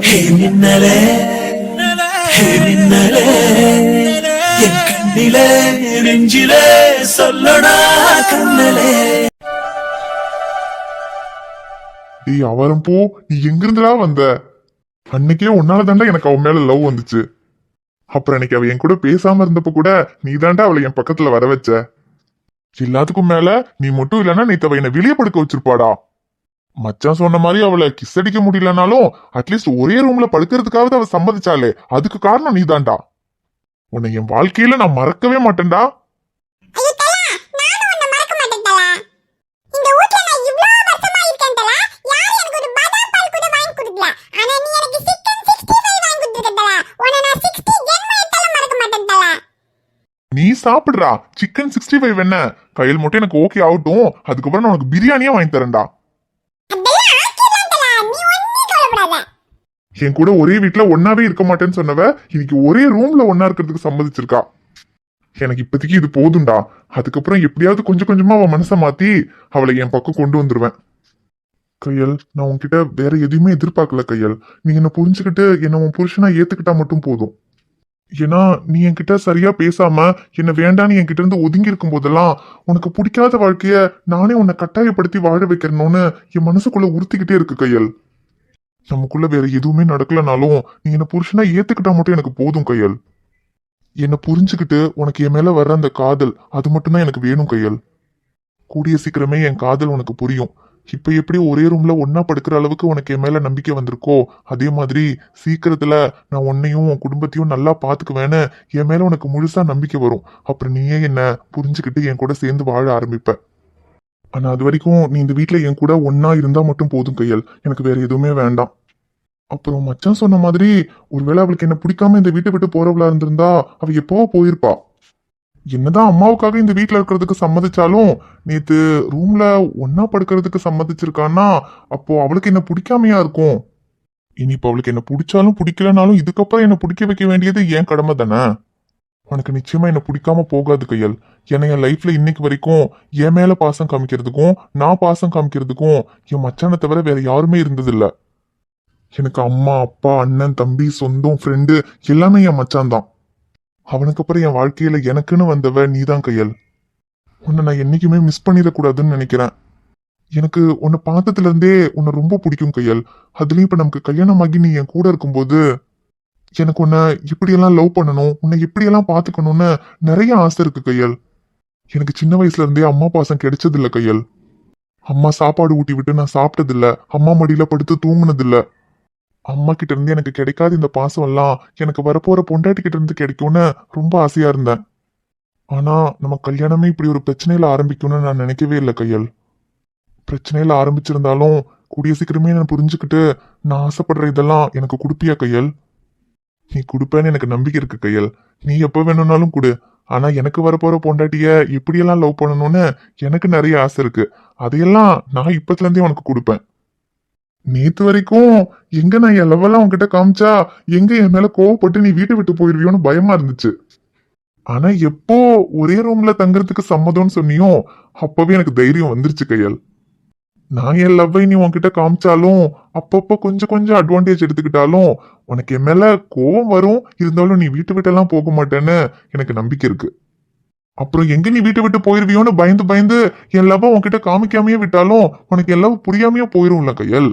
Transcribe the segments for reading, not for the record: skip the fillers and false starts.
ஹே மின்னலே ஹே மின்னலே என் கண்ணிலே நெஞ்சிலே சொல்லடா கண்ணலே. டேய் அவரம் போ, நீ எங்கிருந்துடா வந்த? அன்னைக்கே உன்னால தாண்டா எனக்கு அவன் மேல லவ் வந்துச்சு. அப்புறம் அன்னைக்கு அவ என் கூட பேசாம இருந்தப்ப கூட நீ தாண்டா அவளை என் பக்கத்துல வர வச்ச. எல்லாத்துக்கும் மேல நீ மட்டும் இல்லைன்னா நீ தவ என்னை வெளியே படுக்க வச்சிருப்பாடா. மச்சான் சொன்ன மாதிரி அவளை கிஸ் அடிக்க முடியலனாலும் அட்லீஸ்ட் ஒரே ரூம்ல படுக்கிறதுக்காவது அவ சம்மதிச்சாலே அதுக்கு காரணம் நீ தாண்டா. உன்னை என் வாழ்க்கையில நான் மறக்கவே மாட்டேன்டா. நீ சாப்பிடுறா சிக்கன் 65 என்ன கையில் மட்டும் எனக்கு ஓகே ஆகட்டும், அதுக்கப்புறம் நான் உனக்கு பிரியாணியா வாங்கி தரேன்டா. என் கூட ஒரே வீட்டுல ஒன்னாவே இருக்க மாட்டேன்னு சொன்னவ இன்னைக்கு ஒரே ரூம்ல ஒன்னா இருக்கிறதுக்கு சம்மதிச்சிருக்கா. எனக்கு இப்போதைக்கு இது போதும்டா. அதுக்கப்புறம் எப்படியாவது கொஞ்சம் கொஞ்சமா அவன் மனசை மாத்தி அவளை என் பக்கம் கொண்டு வந்துருவேன். கையல், நான் உன்கிட்ட வேற எதுவுமே எதிர்பார்க்கல கையல். நீ என்ன புரிஞ்சுக்கிட்டு என்ன உன் புருஷனா ஏத்துக்கிட்டா மட்டும் போதும். ஏன்னா நீ என்கிட்ட சரியா பேசாம என்ன வேண்டான்னு என்கிட்ட இருந்து ஒதுங்கி இருக்கும் போதெல்லாம் உனக்கு பிடிக்காத வாழ்க்கைய நானே உன்னை கட்டாயப்படுத்தி வாழ வைக்கிறணும்னு என் மனசுக்குள்ள உறுத்திக்கிட்டே இருக்கு கையல். நமக்குள்ள வேற எதுவுமே நடக்கலனாலும் நீ என்ன புருஷனா ஏத்துக்கிட்டா மட்டும் எனக்கு போதும் கையல். என்ன புரிஞ்சுக்கிட்டு உனக்கு என் மேல வர்ற அந்த காதல் அது மட்டும்தான் எனக்கு வேணும் கையல். கூடிய சீக்கிரமே என் காதல் உனக்கு புரியும். இப்ப எப்படி ஒரே ரூம்ல ஒன்னா படுக்கிற அளவுக்கு உனக்கு என் மேல நம்பிக்கை வந்திருக்கோ அதே மாதிரி சீக்கிரத்துல நான் உன்னையும் உன் குடும்பத்தையும் நல்லா பாத்துக்குவேன்னு என் மேல உனக்கு முழுசா நம்பிக்கை வரும். அப்புறம் நீயே என்ன புரிஞ்சுக்கிட்டு என் கூட சேர்ந்து வாழ ஆரம்பிப்ப. ஆனா அது வரைக்கும் நீ இந்த வீட்டுல என் கூட ஒன்னா இருந்தா மட்டும் போதும் கையல், எனக்கு வேற எதுவுமே வேண்டாம். அப்புறம் மச்சான் சொன்ன மாதிரி ஒருவேளை அவளுக்கு என்ன பிடிக்காம இந்த வீட்டை விட்டு போறவளா இருந்திருந்தா அவ எப்போ போயிருப்பா. என்னதான் அம்மாவுக்காக இந்த வீட்டுல இருக்கிறதுக்கு சம்மதிச்சாலும் நேத்து ரூம்ல ஒன்னா படுக்கிறதுக்கு சம்மதிச்சிருக்கான்னா அப்போ அவளுக்கு என்ன பிடிக்காமையா இருக்கும். இனி இப்ப அவளுக்கு என்ன பிடிச்சாலும் பிடிக்கலனாலும் இதுக்கப்புறம் என்ன பிடிக்க வைக்க வேண்டியது என் கடமை தானே. உனக்கு நிச்சயமா என்ன பிடிக்காம போகாது கையல். ஏன்னா என் லைஃப்ல இன்னைக்கு வரைக்கும் என் மேல பாசம் காமிக்கிறதுக்கும் நான் பாசம் காமிக்கிறதுக்கும் என் மச்சானை தவிர வேற யாருமே இருந்ததில்ல. எனக்கு அம்மா அப்பா அண்ணன் தம்பி சொந்தம் ஃப்ரெண்டு எல்லாமே என் மச்சான் தான். அவனுக்கு அப்புறம் என் வாழ்க்கையில எனக்குன்னு வந்தவ நீதான் கையல். உன்னை நான் என்னைக்குமே மிஸ் பண்ணிடக்கூடாதுன்னு நினைக்கிறேன். எனக்கு உன்னை பார்த்ததுல இருந்தே உன்னை ரொம்ப பிடிக்கும் கையல். அதுலயும் இப்ப நமக்கு கல்யாணமாகி நீ என் கூட இருக்கும்போது எனக்கு உன்னை இப்படியெல்லாம் லவ் பண்ணணும், உன்னை இப்படியெல்லாம் பாத்துக்கணும்னு நிறைய ஆசை இருக்கு கையல். எனக்கு சின்ன வயசுல இருந்தே அம்மா பாசம் கிடைச்சதில்ல கையல். அம்மா சாப்பாடு ஊட்டி விட்டு நான் சாப்பிட்டதில்ல, அம்மா மடியில படுத்து தூங்குனதில்ல. அம்மா கிட்ட இருந்து எனக்கு கிடைக்காத இந்த பாசம் எல்லாம் எனக்கு வரப்போற பொண்டாட்டி கிட்ட இருந்து கிடைக்கும்னு ரொம்ப ஆசையா இருந்தேன். ஆனா நம்ம கல்யாணமே இப்படி ஒரு பிரச்சனையில ஆரம்பிக்கும்னு நான் நினைக்கவே இல்லை கையல். பிரச்சனையில ஆரம்பிச்சிருந்தாலும் கூடிய சீக்கிரமே நான் புரிஞ்சுக்கிட்டு நான் ஆசைப்படுற இதெல்லாம் எனக்கு கொடுப்பியா கையல்? நீ கொடுப்பேன்னு எனக்கு நம்பிக்கை இருக்கு கையல். நீ எப்ப வேணும்னாலும் கொடு. ஆனா எனக்கு வரப்போற பொண்டாட்டிய எப்படியெல்லாம் லவ் பண்ணணும்னு எனக்கு நிறைய ஆசை இருக்கு. அதையெல்லாம் நான் இப்பத்துல இருந்தே உனக்கு கொடுப்பேன். நேத்து வரைக்கும் எங்க நான் என் லெவெல்லாம் உன்கிட்ட காமிச்சா எங்க என் மேல கோவப்பட்டு நீ வீட்டை விட்டு போயிருவியோன்னு பயமா இருந்துச்சு. ஆனா எப்போ ஒரே ரூம்ல தங்குறதுக்கு சம்மதம்னு சொன்னியோ அப்பவே எனக்கு தைரியம் வந்துருச்சு கையல். நான் என் லவ்வை நீ உன்கிட்ட காமிச்சாலும் அப்பப்போ கொஞ்சம் கொஞ்சம் அட்வான்டேஜ் எடுத்துக்கிட்டாலும் உனக்கு என் மேல கோவம் வரும். இருந்தாலும் நீ வீட்டை விட்டெல்லாம் போக மாட்டேன்னு எனக்கு நம்பிக்கை இருக்கு. அப்புறம் எங்க நீ வீட்டை விட்டு போயிருவியோன்னு பயந்து பயந்து என் லவ்வை உன்கிட்ட காமிக்காமையே விட்டாலும் உனக்கு என் லவ் புரியாமையே போயிரும்ல கையல்.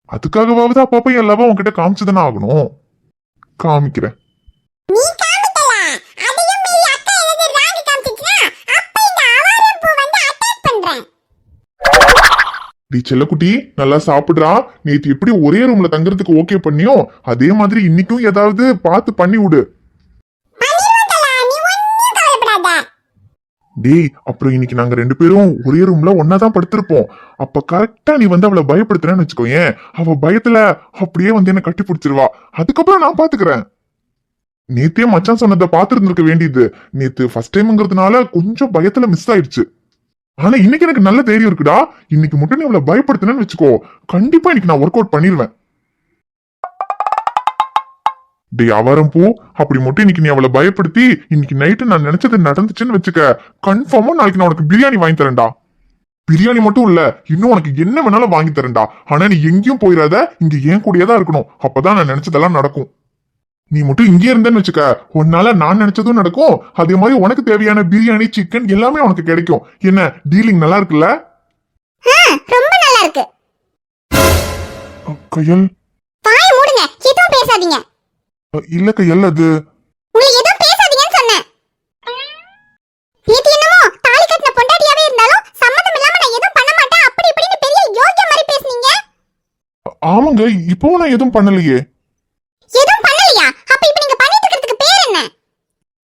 அதுக்காகவாவது அப்பப்போ என் லவ்வை உன்கிட்ட காமிச்சுதானே ஆகணும். காமிக்கிறேன். டி செல்லக்குட்டி நல்லா சாப்பிடுறா. நேத்து எப்படி ஒரே ரூம்ல தங்குறதுக்கு ஓகே பண்ணியோ அதே மாதிரி இன்னைக்கும் ஏதாவது பார்த்து பண்ணி விடு. டேய் அப்புறம் இன்னைக்கு நாங்க 2 பேரும் ஒரே ரூம்ல ஒன்னாதான் படுத்திருப்போம். அப்ப கரெக்டா நீ வந்து அவளை பயப்படுத்துறேன்னு வச்சுக்கோயேன். அவ பயத்துல அப்படியே வந்து என்ன கட்டி பிடிச்சிருவா. அதுக்கப்புறம் நான் பாத்துக்கிறேன். நேத்தே மச்சான் சொன்னதை பாத்துருந்துருக்க வேண்டியது. நேத்து ஃபர்ஸ்ட் டைம்ங்கிறதுனால கொஞ்சம் பயத்துல மிஸ் ஆயிடுச்சு. ஆனா இன்னைக்கு எனக்கு நல்ல தைரியம் இருக்குடா. இன்னைக்கு மட்டும் நீ அவளை பயப்படுத்தினு வச்சுக்கோ, கண்டிப்பா இன்னைக்கு நான் ஒர்க் அவுட் பண்ணிருவேன். டே அவரம் பூ, அப்படி மட்டும் இன்னைக்கு நீ அவளை பயப்படுத்தி இன்னைக்கு நைட்டு நான் நினைச்சது நடந்துச்சுன்னு வச்சுக்க, கன்ஃபார்மா நாளைக்கு நான் உனக்கு பிரியாணி வாங்கி தரேன்டா. பிரியாணி மட்டும் இல்ல, இன்னும் உனக்கு என்ன வேணாலும் வாங்கி தரேன்டா. ஆனா நீ எங்கேயும் போயிடாத, இங்க ஏன் கூடயே தான் இருக்கணும். அப்பதான் நான் நினைச்சதெல்லாம் நடக்கும். நீ மட்டும் இங்கே இருந்தேன்னு வச்சுக்க, உன்னால நான் நினைச்சதும் நடக்கும். அதே மாதிரி உனக்கு தேவையான பிரியாணி, சிக்கன் எல்லாமே உனக்கு கிடைக்கும். என்ன டீலிங் நல்லா இருக்குல்ல? ரொம்ப நல்லா இருக்கு. கையல், வாய் மூடுங்க, எதுவும் பேசாதீங்க. இல்ல கையல், அது உங்களுக்கு எதுவும் பேசாதீங்கன்னு சொன்னேன். நேத்து என்னமோ தாலி கட்டின பொண்டாட்டியாவே இருந்தாலும் சம்மதம் இல்லாம நான் எதுவும் பண்ண மாட்டேன் அப்படி இப்படின்னு பெரிய யோகிய மாதிரி பேசுனீங்க. ஆமாங்க, இப்போ நான் எதுவும் பண்ணலையே. எதுவும் பண்ணலையா? அப்ப இப்ப நீங்க பண்ணிட்டு இருக்கிறதுக்கு பேர் என்ன?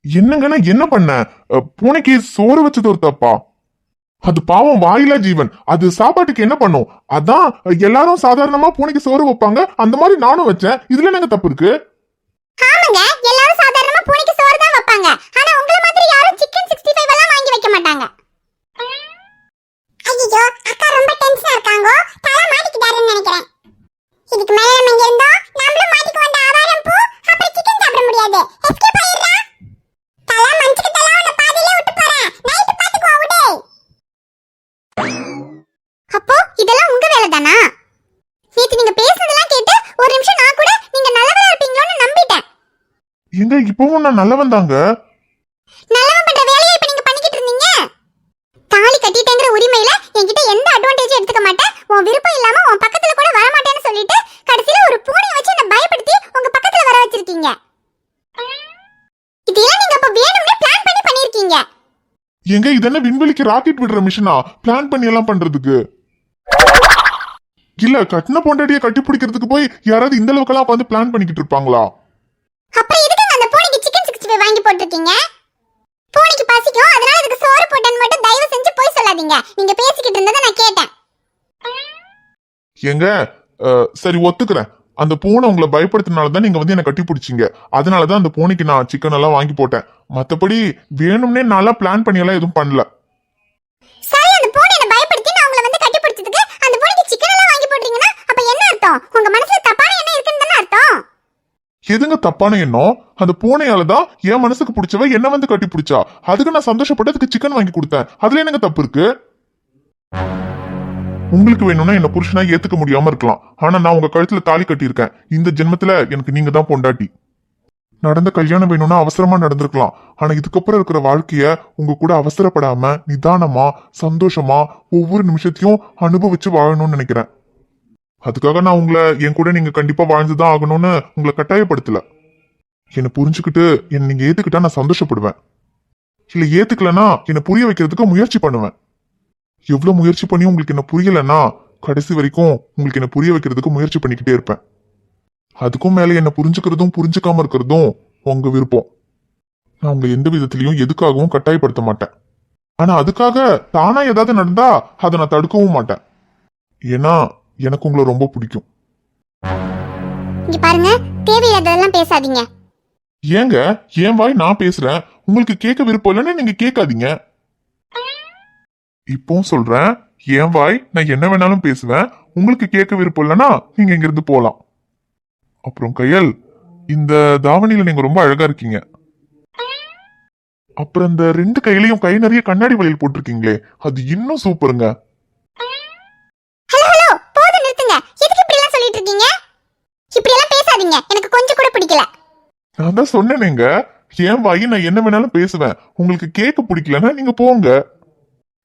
என்னங்க நான் என்ன பண்ண? பூனைக்கு சோறு வச்சது ஒரு தப்பா? அது பாவம் வாயிலா ஜீவன், அது சாப்பாட்டுக்கு என்ன பண்ணும்? அதான் எல்லாரும் சாதாரணமா பூனைக்கு சோறு வைப்பாங்க, அந்த மாதிரி நானும் வச்சேன். இதுல என்னங்க தப்பு இருக்கு? ஆமாங்க, எல்லாரும் சாதாரணமா பூனைக்கு சோறு தான் வைப்பாங்க. ஆனா உங்கள மாதிரி யாரும் சிக்கன் 65 எல்லாம் வாங்கி வைக்க மாட்டாங்க. ஐயோ, அக்கா ரொம்ப டென்ஷனா இருக்காங்க. தலை மாட்டிக்கிட்டாருன்னு நினைக்கிறேன். இதுக்கு மேல நம்ம இங்க இருந்தோம், நம்மளும் மாட்டிக்க வந்த ஆவாரம் பூ, அப்புறம் சிக்கன் சாப்பிட முடியாது. எஸ்கேப் ஆயிடுறா. தலை மஞ்சுக்கு தலை உன்னை பாதியிலே விட்டு போறேன். நைட்டு பாத்துக்கோ விடு. அப்போ இதெல்லாம் உங்க வேலை தானா? நேத்து நீங்க பேசுனதெல்லாம் கேட்டு ஒரு நிமிஷம் நான் கூட நீங்க நல்லவரா இருப்பீங்களோன்னு நம்பிட்டேன். எங்க இப்பவும் நான் நல்லவன் தாங்க. நல்லவன் பண்ற வேலையை இப்ப நீங்க பண்ணிக்கிட்டு இருந்தீங்க. தாலி கட்டிட்டேங்கிற உரிமையில என்கிட்ட எந்த அட்வான்டேஜும் எடுத்துக்க மாட்டேன், உன் விருப்பம் இல்லாம உன் பக்கத்துல கூட வர மாட்டேன்னு சொல்லிட்டு கடைசியில ஒரு பூனை வச்சு என்ன பயப்படுத்தி உங்க பக்கத்துல வர வச்சிருக்கீங்க. இதெல்லாம் நீங்க அப்ப வேணும்னே பிளான் பண்ணி பண்ணிருக்கீங்க. எங்க இதென்ன விண்வெளிக்கு ராக்கெட் விடுற மிஷினா பிளான் பண்ணி எல்லாம் பண்றதுக்கு? இல்ல, கட்டின பொண்டாட்டிய கட்டி பிடிக்கிறதுக்கு போய் யாராவது இந்த அளவுக்கெல்லாம் வந்து பிளான் பண்ணிக்கிட்டு இருப்பாங்களா? அப்புறம் எதுக்கு அந்த பூனைக்கு சிக்கன் 65 வாங்கி போட்டுருக்கீங்க? பூனைக்கு பசிக்கும், அதனால அதுக்கு சோறு போட்டேன்னு மட்டும் தயவு செஞ்சு போய் சொல்லாதீங்க. நீங்க பேசிக்கிட்டு இருந்ததை நான் கேட்டேன். எங்க சரி ஒத்துக்கிறேன், அந்த பூனை உங்களை பயப்படுத்தினால தான் நீங்க வந்து என்ன கட்டி பிடிச்சிங்க. அதனாலதான் அந்த பூனைக்கு நான் சிக்கன் எல்லாம் வாங்கி போட்டேன். மத்தபடி வேணும்னே நல்லா பிளான் பண்ணி எல்லாம் எதுவும் பண்ணல. சரி, அந்த பூனை என்ன பயப்படுத்தி நான் உங்களை வந்து கட்டி பிடிச்சதுக்கு அந்த பூனைக்கு சிக்கன் எல்லாம் வாங்கி போடுறீங்கன்னா அப்ப என்ன அர்த்தம்? உங்க மனசுல தப்பான எண்ணம் இருக்குன்னு தானே அர்த்தம்? எதுங்க தப்பான எண்ணம்? அந்த பூனையால தான் என் மனசுக்கு பிடிச்சவ என்ன வந்து கட்டி பிடிச்சா. அதுக்கு நான் சந்தோஷப்பட்டு அதுக்கு சிக்கன் வாங்கி கொடுத்தேன். அதுல என்னங்க தப்பு இருக்கு? உங்களுக்கு வேணும்னா என்ன புருஷனா ஏத்துக்க முடியாம இருக்கலாம், ஆனா நான் உங்க கழுத்துல தாலி கட்டியிருக்கேன். இந்த ஜென்மத்துல எனக்கு நீங்க தான் பொண்டாட்டி. நடந்த கல்யாணம் வேணும்னா அவசரமா நடந்திருக்கலாம், ஆனா இதுக்கப்புறம் இருக்கிற வாழ்க்கைய உங்க கூட அவசரப்படாம நிதானமா சந்தோஷமா ஒவ்வொரு நிமிஷத்தையும் அனுபவிச்சு வாழணும்னு நினைக்கிறேன். அதுக்காக நான் உங்களை என் கூட நீங்க கண்டிப்பா வாழ்ந்துதான் ஆகணும்னு உங்களை கட்டாயப்படுத்தல. என்னை புரிஞ்சுக்கிட்டு என்ன நீங்க ஏத்துக்கிட்டா நான் சந்தோஷப்படுவேன். இல்ல ஏத்துக்கலன்னா என்ன புரிய வைக்கிறதுக்கு முயற்சி பண்ணுவேன். எவ்வளவு முயற்சி பண்ணி உங்களுக்கு என்ன புரியலன்னா கடைசி வரைக்கும் உங்களுக்கு என்ன புரிய வைக்கிறதுக்கு முயற்சி பண்ணிக்கிட்டே இருப்பேன். அதுக்கும் மேல என்ன புரிஞ்சுக்கிறதும் புரிஞ்சுக்காம இருக்கிறதும் உங்க விருப்பம். நான் உங்களை எந்த விதத்திலையும் எதுக்காகவும் கட்டாயப்படுத்த மாட்டேன். ஆனா அதுக்காக தானா ஏதாவது நடந்தா அதை நான் தடுக்கவும் மாட்டேன். ஏன்னா எனக்கு உங்களை ரொம்ப பிடிக்கும். இங்க பாருங்க, தேவையில்லாததெல்லாம் பேசாதீங்க. ஏங்க என் வாய் நான் பேசுறேன், உங்களுக்கு கேட்க விருப்பம் இல்லைன்னு நீங்க கேட்காதீங்க. இப்பவும் சொல்றேன், என் வாய் நான் என்ன வேணாலும் பேசுவேன். உங்களுக்கு கேட்க விருப்பம் இல்லைன்னா நீங்க இங்க இருந்து போலாம். அப்புறம் கையல், இந்த தாவணியில நீங்க ரொம்ப அழகா இருக்கீங்க. அப்புறம் இந்த 2 கையிலையும் கை நிறைய கண்ணாடி வளையல் போட்டிருக்கீங்களே, அது இன்னும் சூப்பருங்க. ஹலோ ஹலோ, போதும் நிறுத்துங்க. எதுக்கு இப்படி எல்லாம் சொல்லிட்டு இருக்கீங்க? இப்படி எல்லாம் பேசாதீங்க, எனக்கு கொஞ்சம் கூட பிடிக்கல. நான் தான் சொன்னேனேங்க, என் வாய் நான் என்ன வேணாலும் பேசுவேன். உங்களுக்கு கேட்க பிடிக்கலன்னா நீங்க போங்க.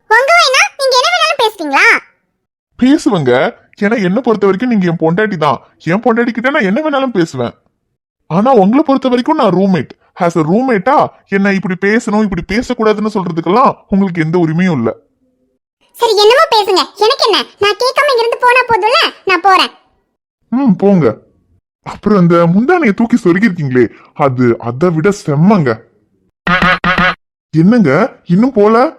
உங்க வாய்னா நீங்க என்ன வேணாலும் பேசுவீங்களா? பேசுவேங்க, ஏன்னா என்ன பொறுத்த வரைக்கும் நீங்க என் பொண்டாட்டி தான். என் பொண்டாட்டி கிட்ட நான் என்ன வேணாலும் பேசுவேன். ஆனா உங்களை பொறுத்த வரைக்கும் நான் ரூம்மேட். ஆஸ் அ ரூம்மேட்டா என்ன இப்படி பேசணும் இப்படி பேசக்கூடாதுன்னு சொல்றதுக்கெல்லாம் உங்களுக்கு எந்த உரிமையும் இல்ல. சரி, என்னமோ பேசுங்க, எனக்கு என்ன? நான் கேட்காம இங்க இருந்து போனா போதும்ல, நான் போறேன். போங்க. அப்புறம் அந்த முந்தானையை தூக்கி சொருகிருக்கீங்களே, அது அதை விட செம்மங்க. என்னங்க இன்னும் போல?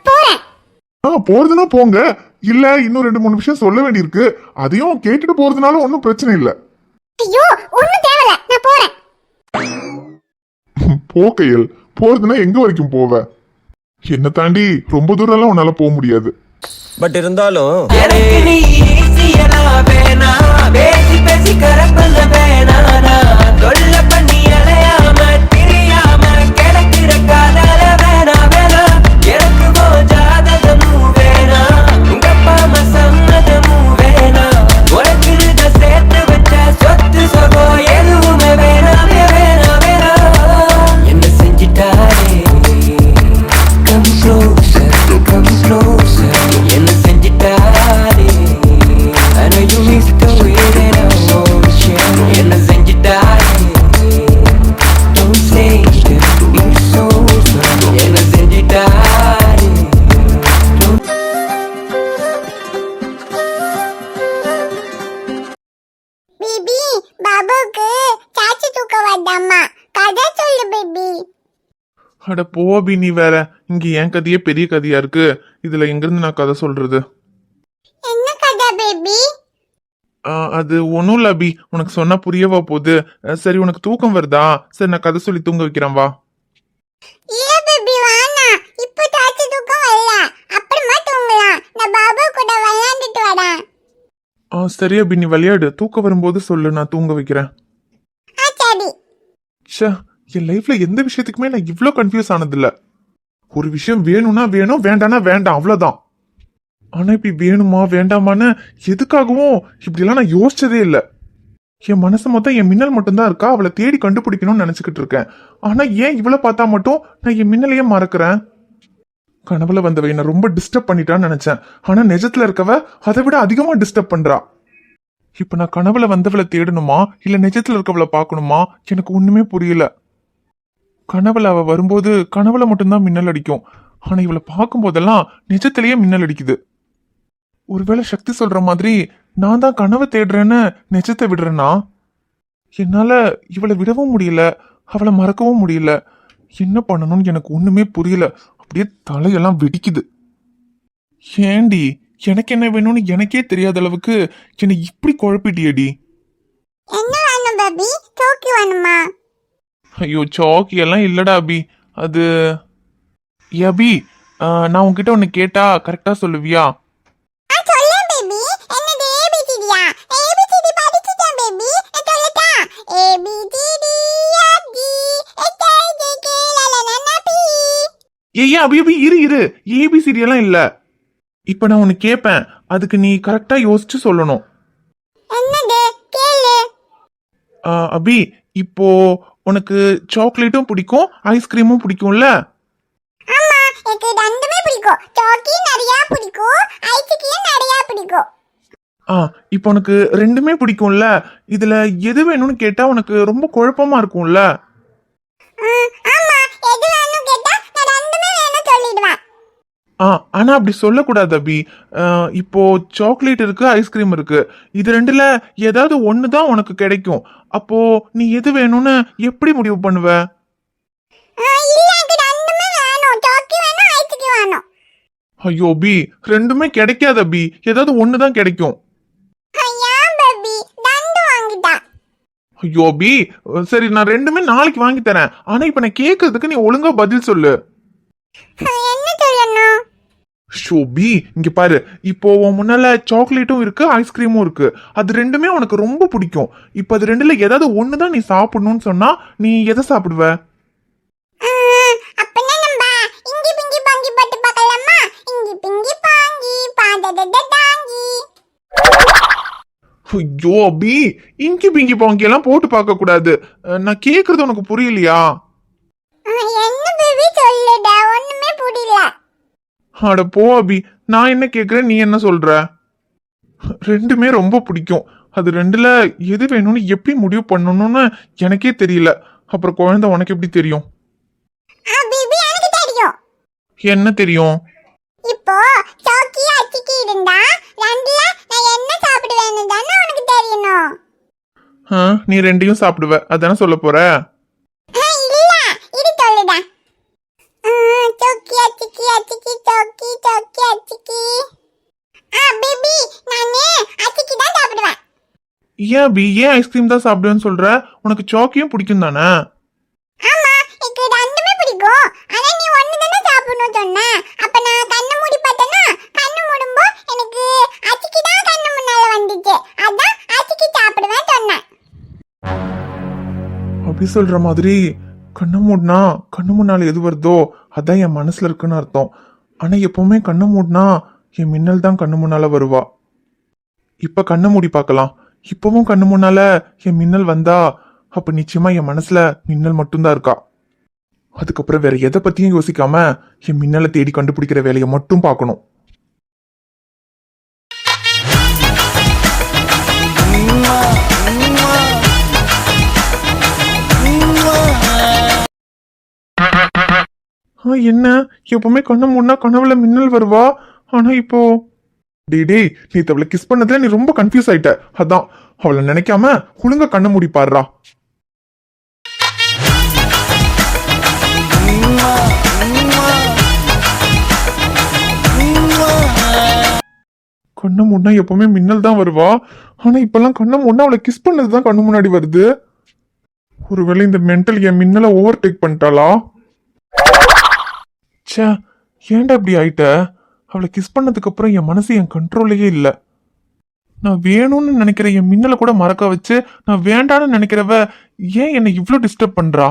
போறேன். போறதுன்னா போங்க, இல்ல இன்னும் 2-3 விஷயம் சொல்ல வேண்டியிருக்கு, அதையும் கேட்டுட்டு போறதுனால ஒன்னும் பிரச்சனை இல்ல. ஐயோ, ஒண்ணும் தேவையில்ல, நான் போறேன். போக்கையல், போறதுன்னா எங்க வரைக்கும் போவ? என்ன தாண்டி ரொம்ப தூரம் எல்லாம் உன்னால போக முடியாது. பட் இருந்தாலும் எனக்கு நீ ஈஸியனா வேணா, பேசி பேசி கரப்பல்ல வேணானா, தொல்ல பண்ணி அலையாம திரியாம கிடக்கிற காதல வேணா வேணா, எனக்கு ஜாதகமும் அட போ அபி, நீ வேற. இங்க என் கதையே பெரிய கதையா இருக்கு. இதுல எங்கிருந்து நான் கதை சொல்றது? என்ன கதை பேபி? அது ஒன்றும் இல்லை அபி, உனக்கு சொன்னா புரியவா போகுது. சரி, உனக்கு தூக்கம் வருதா? சரி, நான் கதை சொல்லி தூங்க வைக்கிறேன், வா. இல்ல பேபி வேணா, இப்போ தாச்சு தூக்கம் வரல, அப்புறமா தூங்கலாம். நான் பாபா கூட விளையாண்டுட்டு வரேன். சரி அபி, நீ விளையாடு. தூக்கம் வரும்போது சொல்லு, நான் தூங்க வைக்கிறேன். சரி. ச்சே, என் லைஃப்ல எந்த விஷயத்துக்குமே நான் இவ்ளோ கன்ஃபியூஸ் ஆனதில்ல. ஒரு விஷயம் வேணும்னா வேணும், வேண்டானா வேண்டாம், அவ்வளவுதான். ஆனா இப்படி வேணுமா வேண்டாமான்னு எதுக்காகவும் இப்படிலாம் நான் யோசிச்சதே இல்லை. என் மனசு மொத்தம் என் மின்னல் மட்டும்தான் இருக்கா. அவளை தேடி கண்டுபிடிக்கணும்னு நினைச்சுக்கிட்டு இருக்கேன். ஆனா ஏன் இவளை பார்த்தா மட்டும் நான் என் மின்னலையே மறக்கிறேன்? கனவுல வந்தவ என்ன ரொம்ப டிஸ்டர்ப் பண்ணிட்டான்னு நினைச்சேன். ஆனா நிஜத்துல இருக்கவ அதை விட அதிகமா டிஸ்டர்ப் பண்றா. இப்ப நான் கனவுல வந்தவளை தேடணுமா இல்ல நிஜத்துல இருக்கவளை பார்க்கணுமா? எனக்கு ஒண்ணுமே புரியல. கனவுல அவ வரும்போது கனவுல மட்டும்தான் மின்னல் அடிக்கும். ஆனா இவளை பார்க்கும் போதெல்லாம் நிஜத்திலேயே மின்னல் அடிக்குது. ஒருவேளை சக்தி சொல்ற மாதிரி நான் தான் கனவை தேடுறேன்னு நிஜத்தை விடுறேன்னா? என்னால இவளை விடவும் முடியல, அவளை மறக்கவும் முடியல. என்ன பண்ணணும்னு எனக்கு ஒண்ணுமே புரியல. அப்படியே தலையெல்லாம் வெடிக்குது. ஏண்டி, எனக்கு என்ன வேணும்னு எனக்கே தெரியாத அளவுக்கு என்னை இப்படி குழப்பிட்டியடி. என்ன வேணும் பேபி? தூக்கி வேணுமா? ஐயோ, சாக்கி எல்லாம் இல்லடா அபி. அது அபி, நான் உன்கிட்ட ஒன்னு கேட்டா கரெக்டா சொல்லுவியா? சொல்லேன் பேபி. என்னது ஏபிசிடியா? ஏபிசிடி படிச்சிட்டேன் பேபி. சொல்லட்டா? ஏபிசிடி அடி எஸ்ஐஜேகே லலலனபி. ஏய் அபி அபி, இரு. ஏபிசிடி எல்லாம் இல்ல. இப்ப நான் உன்னை கேட்பேன், அதுக்கு நீ கரெக்டா யோசிச்சு சொல்லணும். என்னது? கேளு. அபி, இப்போ உனக்கு சாக்லேட்டும் பிடிக்கும், ஐஸ்கிரீமும் பிடிக்கும்ல? ஆமா, எனக்கு ரெண்டுமே பிடிக்கும். சாக்கி நிறைய பிடிக்கும், ஐஸ்கிரீம் நிறைய பிடிக்கும். இப்போ உனக்கு ரெண்டுமே பிடிக்கும்ல, இதுல எது வேணும்னு கேட்டா உனக்கு ரொம்ப குழப்பமா இருக்கும்ல? ஆமா, எது வேணும் கேட்டா நான் ரெண்டுமே வேணும் சொல்லிடுவேன். ஆனா அப்படி சொல்லக்கூடாது அபி. இப்போ சாக்லேட் இருக்கு, ஐஸ்கிரீம் இருக்கு. இது ரெண்டுல ஏதாவது ஒண்ணுதான் உனக்கு கிடைக்கும். அப்போ நீ எது வேணும்னு எப்படி முடிவு பண்ணுவ? இல்ல, எனக்கு ரெண்டுமே வேணும். சாக்கி வேணும், ஐஸ்கிரீம் வேணும். ஐயோ அபி, ரெண்டுமே கிடைக்காது அபி. ஏதாவது ஒண்ணுதான் கிடைக்கும். ஐயா பேபி, ரெண்டு வாங்கிட்டா. ஐயோ அபி, சரி, நான் ரெண்டுமே நாளைக்கு வாங்கி தரேன். ஆனா இப்ப நான் கேக்குறதுக்கு நீ ஒழுங்கா பதில் சொல்லு. என்ன சொல்லணும்? ஷோபி, இங்க பாரு. இப்போ உன் முன்னால சாக்லேட்டும் இருக்கு, ஐஸ்கிரீமும் இருக்கு. அது ரெண்டுமே உனக்கு ரொம்ப பிடிக்கும். இப்போ அது ரெண்டுல ஏதாவது ஒண்ணுதான் நீ சாப்பிடணும்னு சொன்னா நீ எதை சாப்பிடுவ? அப்பனா நம்ம இங்கி பிங்கி பாங்கி பாட்டு பார்க்கலாமா? இங்கி பிங்கி பாங்கி பாடடடாங்கி. ஐயோ அபி, இங்கி பிங்கி பாங்கி எல்லாம் போட்டு பார்க்க கூடாது. நான் கேக்குறது உனக்கு புரியலையா? என்ன பேபி சொல்லுடா, ஒண்ணுமே புரியல. அட போ அபி, நான் என்ன கேக்குறேன், நீ என்ன சொல்ற? ரெண்டுமே ரொம்ப பிடிக்கும். அது ரெண்டுல எது வேணும்னு எப்படி முடிவு பண்ணணும்னு எனக்கே தெரியல. அப்புறம் குழந்தை உனக்கு எப்படி தெரியும்? பேபி, எனக்கு தெரியும். என்ன தெரியும்? இப்போ சாக்கி அச்சிக்கி இருந்தா ரெண்டுல நான் என்ன சாப்பிடுவேன்னு தானே உனக்கு தெரியணும். நீ ரெண்டையும் சாப்பிடுவ, அதானே சொல்ல போற? இல்ல, இது சொல்லுடா. சாக்கி அச்சிக்கி அச்சிக்கி சாக்கி சாக்கி அச்சிக்கி. பேபி, நானே அச்சிக்கி தான் சாப்பிடுவேன். ஏன் அபி, ஏன் ஐஸ்கிரீம் தான் சாப்பிடுவேன்னு சொல்ற? உனக்கு சாக்கியும் பிடிக்கும் தானே? ஆமா, எனக்கு ரெண்டுமே பிடிக்கும். ஆனா நீ ஒண்ணு தானே சாப்பிடணும் சொன்ன. அப்ப நான் கண்ணு மூடி பார்த்தேன்னா கண்ணு மூடும்போ எனக்கு அச்சிக்கி தான் கண்ணு முன்னால வந்துச்சு. அதான் அச்சிக்கி சாப்பிடுவேன் சொன்னேன். அப்படி சொல்ற மாதிரி கண்ணு மூடினா கண்ணு முன்னால எது வருதோ அதான் என் மனசுல இருக்குன்னு அர்த்தம். ஆனா எப்பவுமே கண்ணு மூடினா என் மின்னல் தான் கண்ணு முன்னால வருவா. இப்ப கண்ணு மூடி பார்க்கலாம். இப்பவும் கண்ணு முன்னால என் மின்னல் வந்தா அப்ப நிச்சயமா என் மனசுல மின்னல் மட்டும்தான் இருக்கா. அதுக்கப்புறம் வேற எதை பத்தியும் யோசிக்காம என் மின்னலை தேடி கண்டுபிடிக்கிற வேலையை மட்டும் பார்க்கணும். என்ன, எப்பவுமே கண்ணு மூடினா கனவுல மின்னல் வருவா. ஆனா இப்போ டேய், நீ அவளை கிஸ் பண்ணதுல நீ ரொம்ப கன்ஃபியூஸ் ஆயிட்ட. அதான் அவளை நினைக்காம ஒழுங்கா கண்ணு மூடி பாடுறா. கண்ணு முன்னா எப்பவுமே மின்னல் தான் வருவா. ஆனா இப்பெல்லாம் கண்ணு முன்னா அவளை கிஸ் பண்ணதுதான் கண்ணு முன்னாடி வருது. ஒருவேளை இந்த மென்டல் என் மின்னலை ஓவர்டேக் பண்ணிட்டாளா? ச்சே, ஏன்டா இப்படி ஆயிட்ட? அவளை கிஸ் பண்ணதுக்கு அப்புறம் என் மனசு என் கண்ட்ரோல்லையே இல்லை. நான் வேணும்னு நினைக்கிற என் மின்னலை கூட மறக்க வச்சு நான் வேண்டான்னு நினைக்கிறவ ஏன் என்னை இவ்ளோ டிஸ்டர்ப் பண்றா?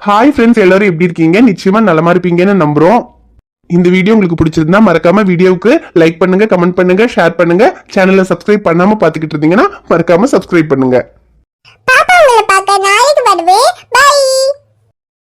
ஹாய் ஃப்ரெண்ட்ஸ், எல்லாரும் எப்படி இருக்கீங்க? நிச்சயமா நலமா இருப்பீங்கன்னு நம்புறோம். இந்த வீடியோ உங்களுக்கு பிடிச்சிருந்தா மறக்காம வீடியோவுக்கு லைக் பண்ணுங்க, கமெண்ட் பண்ணுங்க, ஷேர் பண்ணுங்க. சேனலை சப்ஸ்கிரைப் பண்ணாம பாத்துக்கிட்டு இருந்தீங்கன்னா மறக்காம சப்ஸ்கிரைப் பண்ணுங்க. பாப்பா உங்களை பார்க்க நாளைக்கு வருவேன்.